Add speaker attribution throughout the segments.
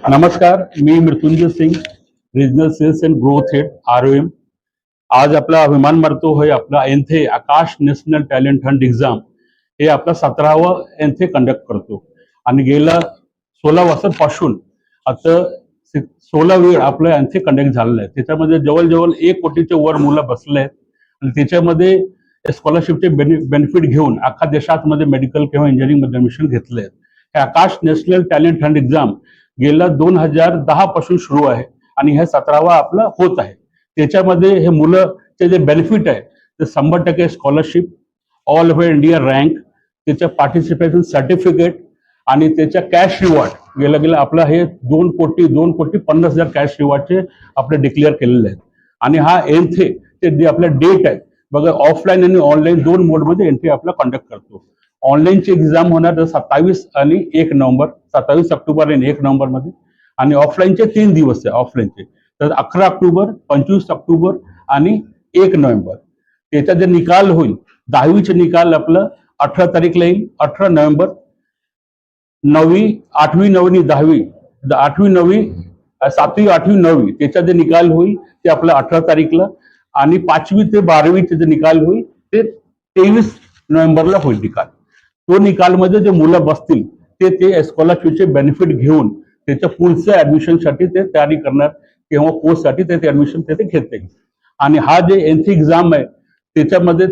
Speaker 1: नमस्कार, मी Mrityunjay Singh, regional sales and growth head ROM. आज आपला अभिमान मानतो होय आपला ANTHE Aakash national talent hunt exam हे आपला 17वा एनथे कंडक्ट करतो आणि गेल्या 16 वर्षांपासून आता 16 वेळ आपलं एनथे कंडक्ट झालेलं आहे. त्याच्यामध्ये जवळजवळ 1 कोटीच्या वर मुलं बसले आहेत आणि त्याच्यामध्ये स्कॉलरशिपचे बेनिफिट घेऊन अख्खा देशात मेडिकल किंवा इंजिनिअरिंगमध्ये ॲडमिशन घेतले आहेत. हे आकाश नॅशनल टॅलेंट हंट एक्झाम गेल्या 2010 पासून सुरू आहे आणि हे 17वा आपलं होत आहे. त्याच्यामध्ये हे मुलंचे जे बेनिफिट आहे ते 100% scholarship, all over India rank, त्याच्या पार्टिसिपेशन सर्टिफिकेट आणि त्याच्या कॅश रिवॉर्ड गेलं आपलं हे 2,50,000 कॅश रिवॉर्डचे आपले डिक्लेअर केलेले आहेत. आणि हा एनथे ते जे आपल्या डेट आहे बघा, ऑफलाईन आणि ऑनलाईन दोन मोडमध्ये एनथे आपला कंडक्ट करतो. ऑनलाईनची एक्झाम होणार 27 आणि 1 नोव्हेंबर, 27 ऑक्टोबर आणि 1 नोव्हेंबर मध्ये, आणि ऑफलाईनचे 3 दिवस आहे ऑफलाईनचे, तर 11 ऑक्टोबर, 25 ऑक्टोबर आणि 1 नोव्हेंबर. त्याचा जे निकाल होईल 10वीचे निकाल आपलं 18 तारीखला येईल. 18 नोव्हेंबर. 9वी, 8वी, 9वी, 10वी, 8वी, 9वी, 7वी, 8वी, 9वी त्याचा जे निकाल होईल ते आपलं 18 तारीखला, आणि 5वी ते 12वीचे जे निकाल होईल ते 23 नोव्हेंबरला होईल निकाल. तो निकालमध्ये जे मुलं बसतील ते स्कॉलरशिपचे बेनिफिट घेऊन त्याच्या पुढच्या ऍडमिशनसाठी ते तयारी करणार किंवा कोर्ससाठी ते ऍडमिशन ते घेतील. आणि हा जे एनसी एक्झाम आहे त्याच्यामध्ये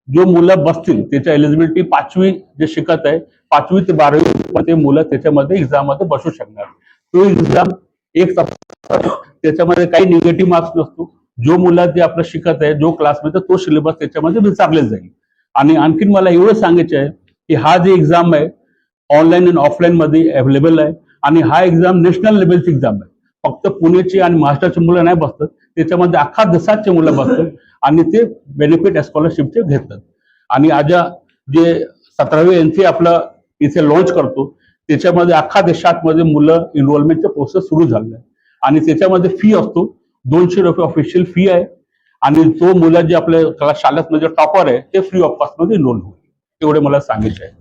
Speaker 1: जो मुलं बसतील त्याच्या एलिजिबिलिटी 5वी जे शिकत आहे 5वी ते 12वी ते मुलं त्याच्यामध्ये एक्झाम मध्ये बसू शकणार. तो एक्झाम एक त्याच्यामध्ये काही निगेटिव्ह मार्क्स नसतो. जो मुलं जे आपलं शिकत आहे जो क्लासमध्ये तो सिलेबस त्याच्यामध्ये विचारले जाईल. आणि आणखीन मला एवढं सांगायचं आहे की हा जे एक्झाम आहे ऑनलाईन आणि ऑफलाईन मध्ये अवेलेबल आहे, आणि हा एक्झाम नॅशनल लेवलची एक्झाम आहे. फक्त पुण्याची आणि महाराष्ट्राची मुलं नाही बसतात, त्याच्यामध्ये अख्खा देशाचे मुलं बसतात आणि ते बेनिफिट स्कॉलरशिपचे घेतात. आणि आज जे 17वे एनसी आपलं इथे लॉन्च करतो त्याच्यामध्ये अख्खा देशात मुलं इन्व्हॉल्वमेंटचे प्रोसेस सुरू झाले आहे. आणि त्याच्यामध्ये फी असतो 200 रुपये ऑफिशियल फी आहे. आणि तो मुलं जे आपल्या शाळेत टॉपर आहे ते फ्री ऑफ कॉस्ट मध्ये इन्व्हॉल्व होईल. एवढे मला सांगायचे आहे.